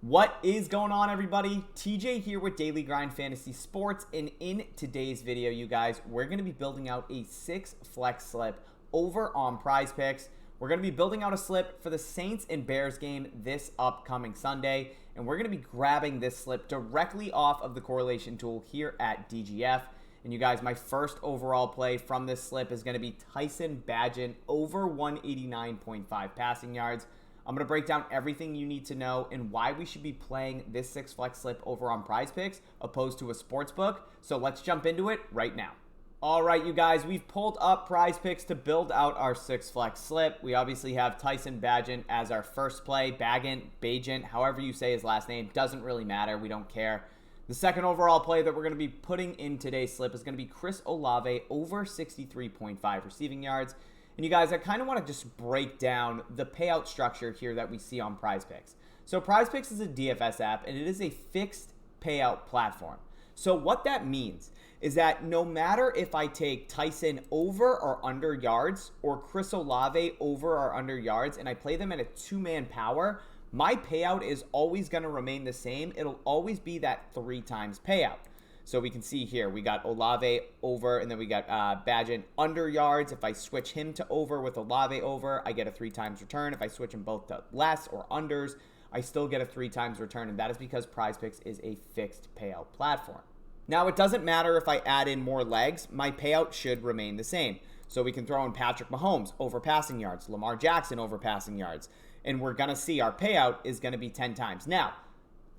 What is going on, everybody? TJ here with Daily Grind Fantasy Sports, and in today's video, you guys, we're going to be building out a 6 flex slip over on PrizePicks. We're going to be building out a slip for the Saints and Bears game this upcoming Sunday, and we're going to be grabbing this slip directly off of the correlation tool here at DGF. And you guys, my first overall play from this slip is going to be Tyson Bagent over 189.5 passing yards. I'm going to break down everything you need to know and why we should be playing this 6 flex slip over on PrizePicks opposed to a sportsbook. So let's jump into it right now. All right, you guys, we've pulled up PrizePicks to build out our 6 flex slip. We obviously have Tyson Bagent as our first play. Bagent, however you say his last name, doesn't really matter. We don't care. The second overall play that we're going to be putting in today's slip is going to be Chris Olave over 63.5 receiving yards. And you guys, I kind of want to just break down the payout structure here that we see on PrizePicks. So PrizePicks is a DFS app, and it is a fixed payout platform. So what that means is that no matter if I take Tyson over or under yards or Chris Olave over or under yards and I play them at a 2-man power, my payout is always going to remain the same. It'll always be that 3 times payout. So we can see here, we got Olave over, and then we got Bagent under yards. If I switch him to over with Olave over, I get a 3 times return. If I switch them both to less or unders, I still get a 3 times return, and that is because PrizePicks is a fixed payout platform. Now, it doesn't matter if I add in more legs, my payout should remain the same. So we can throw in Patrick Mahomes over passing yards, Lamar Jackson over passing yards, and we're going to see our payout is going to be 10 times. Now,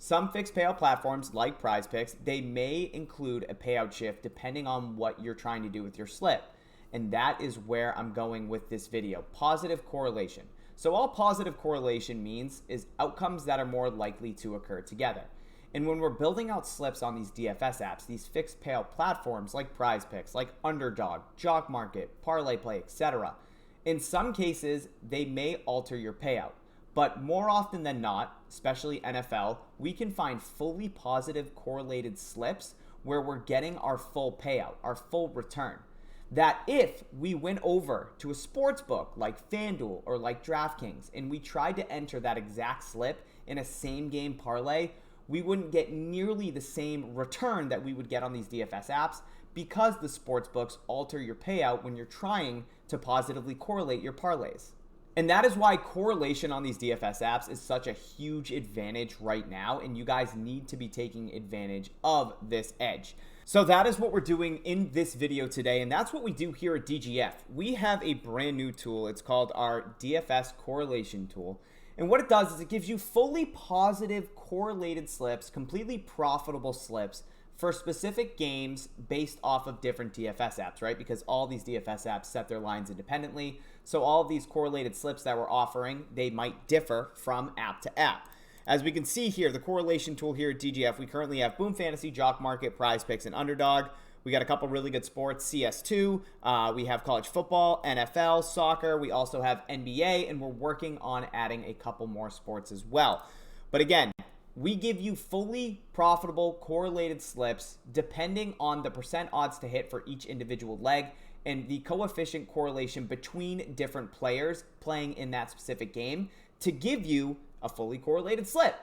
some fixed payout platforms like PrizePicks, they may include a payout shift depending on what you're trying to do with your slip. And that is where I'm going with this video, positive correlation. So all positive correlation means is outcomes that are more likely to occur together. And when we're building out slips on these DFS apps, these fixed payout platforms like PrizePicks, like Underdog, Jock Market, Parlay Play, etc., in some cases, they may alter your payout. But more often than not, especially NFL, we can find fully positive correlated slips where we're getting our full payout, our full return. That if we went over to a sports book like FanDuel or like DraftKings and we tried to enter that exact slip in a same game parlay, we wouldn't get nearly the same return that we would get on these DFS apps because the sports books alter your payout when you're trying to positively correlate your parlays. And that is why correlation on these DFS apps is such a huge advantage right now, and you guys need to be taking advantage of this edge. So that is what we're doing in this video today, and that's what we do here at DGF. We have a brand new tool. It's called our DFS correlation tool. And what it does is it gives you fully positive correlated slips, completely profitable slips for specific games based off of different DFS apps, right? Because all these DFS apps set their lines independently. So all of these correlated slips that we're offering, they might differ from app to app. As we can see here, the correlation tool here at DGF, we currently have Boom Fantasy, Jock Market, PrizePicks, and Underdog. We got a couple really good sports, CS2. We have college football, NFL, soccer. We also have NBA, and we're working on adding a couple more sports as well. But again, we give you fully profitable correlated slips depending on the percent odds to hit for each individual leg and the coefficient correlation between different players playing in that specific game to give you a fully correlated slip.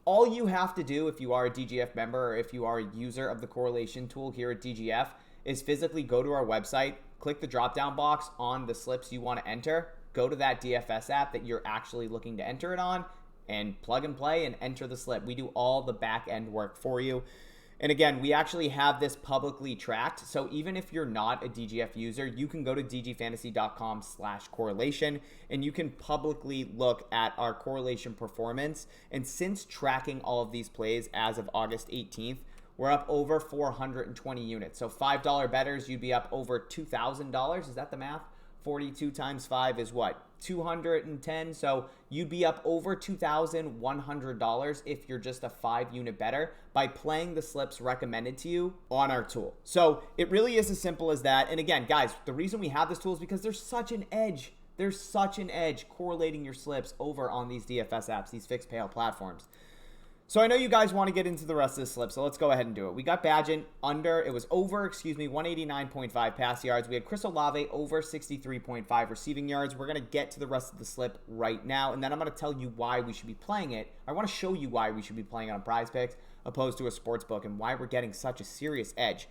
All you have to do if you are a DGF member or if you are a user of the correlation tool here at DGF is physically go to our website, click the drop-down box on the slips you want to enter, go to that DFS app that you're actually looking to enter it on, and plug and play and enter the slip. We do all the back end work for you. And again, we actually have this publicly tracked. So even if you're not a DGF user, you can go to dgfantasy.com/correlation and you can publicly look at our correlation performance. And since tracking all of these plays as of August 18th, we're up over 420 units. So $5 bettors, you'd be up over $2,000. Is that the math? 42 times 5 is what? 210. So you'd be up over $2,100 if you're just a 5-unit bettor by playing the slips recommended to you on our tool. So it really is as simple as that. And again, guys, the reason we have this tool is because there's such an edge. There's such an edge correlating your slips over on these DFS apps, these fixed payout platforms. So I know you guys want to get into the rest of this slip, so let's go ahead and do it. We got Badgett under, it was over, 189.5 pass yards. We had Chris Olave over 63.5 receiving yards. We're going to get to the rest of the slip right now, and then I'm going to tell you why we should be playing it. I want to show you why we should be playing it on PrizePicks opposed to a sports book and why we're getting such a serious edge.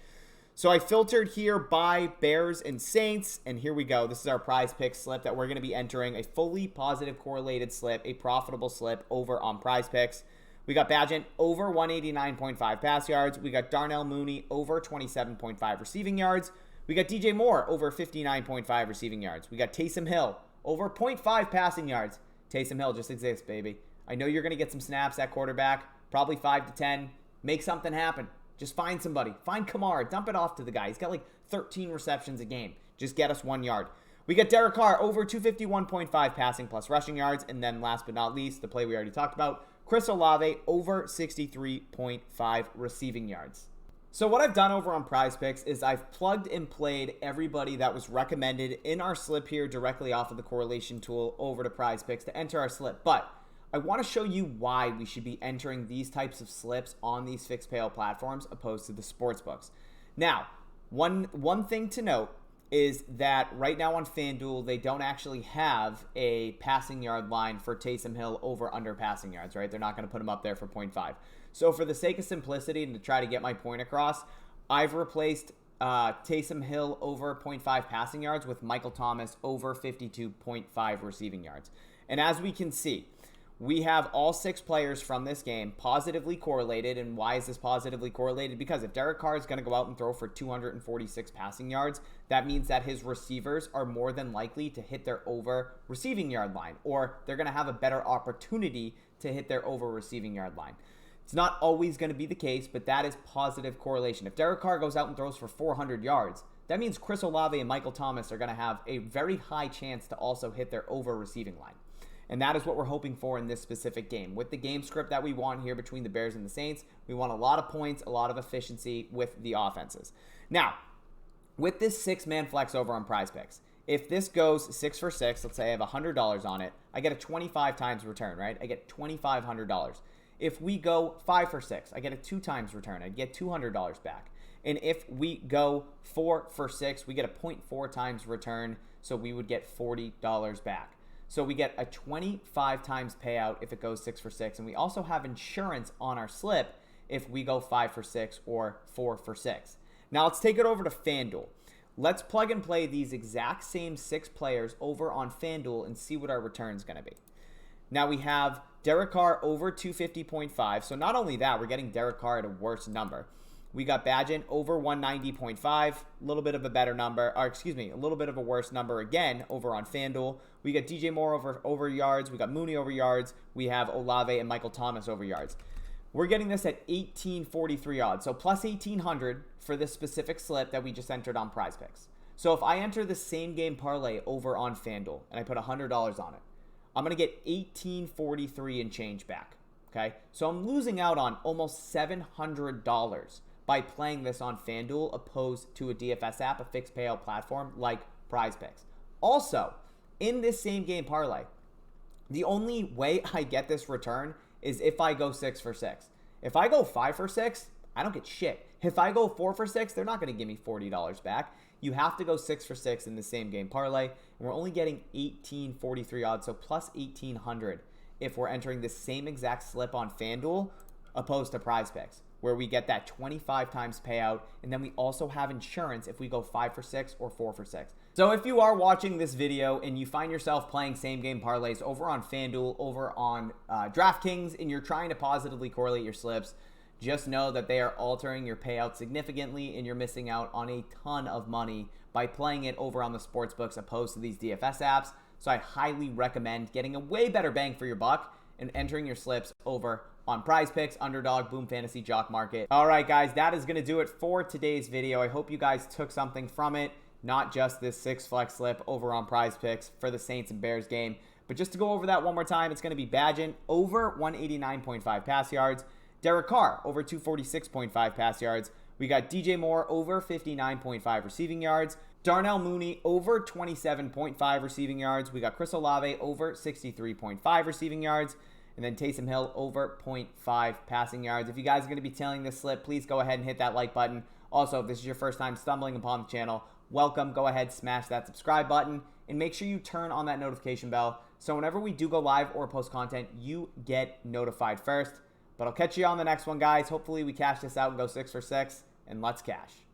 So I filtered here by Bears and Saints, and here we go. This is our PrizePicks slip that we're going to be entering, a fully positive correlated slip, a profitable slip over on PrizePicks. We got Badgett over 189.5 pass yards. We got Darnell Mooney over 27.5 receiving yards. We got DJ Moore over 59.5 receiving yards. We got Taysom Hill over 0.5 passing yards. Taysom Hill just exists, baby. I know you're going to get some snaps at quarterback, probably 5 to 10. Make something happen. Just find somebody. Find Kamara. Dump it off to the guy. He's got like 13 receptions a game. Just get us 1 yard. We got Derek Carr over 251.5 passing plus rushing yards. And then last but not least, the play we already talked about, Chris Olave over 63.5 receiving yards. So what I've done over on PrizePicks is I've plugged and played everybody that was recommended in our slip here directly off of the correlation tool over to PrizePicks to enter our slip. But I want to show you why we should be entering these types of slips on these fixed payout platforms opposed to the sports books. Now, one thing to note is that right now on FanDuel, they don't actually have a passing yard line for Taysom Hill over under passing yards, right? They're not going to put him up there for 0.5. So for the sake of simplicity and to try to get my point across, I've replaced Taysom Hill over 0.5 passing yards with Michael Thomas over 52.5 receiving yards. And as we can see, we have all 6 players from this game positively correlated. And why is this positively correlated? Because if Derek Carr is going to go out and throw for 246 passing yards, that means that his receivers are more than likely to hit their over receiving yard line, or they're going to have a better opportunity to hit their over receiving yard line. It's not always going to be the case, but that is positive correlation. If Derek Carr goes out and throws for 400 yards, that means Chris Olave and Michael Thomas are going to have a very high chance to also hit their over receiving line. And that is what we're hoping for in this specific game. With the game script that we want here between the Bears and the Saints, we want a lot of points, a lot of efficiency with the offenses. Now, with this 6-man flex over on PrizePicks, if this goes 6 for 6, let's say I have $100 on it, I get a 25 times return, right? I get $2,500. If we go 5 for 6, I get a 2 times return. I get $200 back. And if we go 4 for 6, we get a 0.4 times return, so we would get $40 back. So we get a 25 times payout if it goes 6 for 6. And we also have insurance on our slip if we go 5 for 6 or 4 for 6. Now let's take it over to FanDuel. Let's plug and play these exact same 6 players over on FanDuel and see what our return is going to be. Now we have Derek Carr over 250.5. So not only that, we're getting Derek Carr at a worse number. We got Badgett over 190.5, a little bit of a better number, or excuse me, a little bit of a worse number again over on FanDuel. We got DJ Moore over yards. We got Mooney over yards. We have Olave and Michael Thomas over yards. We're getting this at 1843 odds, so plus 1800 for this specific slip that we just entered on PrizePicks. So if I enter the same game parlay over on FanDuel and I put $100 on it, I'm going to get 1843 and change back, okay? So I'm losing out on almost $700 by playing this on FanDuel opposed to a DFS app, a fixed payout platform like PrizePicks. Also, in this same game parlay, the only way I get this return is if I go 6 for 6. If I go 5 for 6, I don't get shit. If I go 4 for 6, they're not going to give me $40 back. You have to go 6 for 6 in the same game parlay, and we're only getting 1843 odds, so plus 1800 if we're entering the same exact slip on FanDuel opposed to PrizePicks, where we get that 25 times payout, and then we also have insurance if we go 5 for 6 or 4 for 6. So if you are watching this video and you find yourself playing same game parlays over on FanDuel, over on DraftKings, and you're trying to positively correlate your slips, just know that they are altering your payout significantly and you're missing out on a ton of money by playing it over on the sportsbooks opposed to these DFS apps. So I highly recommend getting a way better bang for your buck and entering your slips over on PrizePicks, Underdog, Boom Fantasy, Jock Market. All right, guys, that is going to do it for today's video. I hope you guys took something from it, not just this 6 flex slip over on PrizePicks for the Saints and Bears game. But just to go over that one more time, it's going to be Badgett over 189.5 pass yards, Derek Carr over 246.5 pass yards. We got DJ Moore over 59.5 receiving yards, Darnell Mooney over 27.5 receiving yards. We got Chris Olave over 63.5 receiving yards. And then Taysom Hill over 0.5 passing yards. If you guys are going to be tailing this slip, please go ahead and hit that like button. Also, if this is your first time stumbling upon the channel, welcome. Go ahead, smash that subscribe button, and make sure you turn on that notification bell so whenever we do go live or post content, you get notified first. But I'll catch you on the next one, guys. Hopefully we cash this out and go 6 for 6, and let's cash.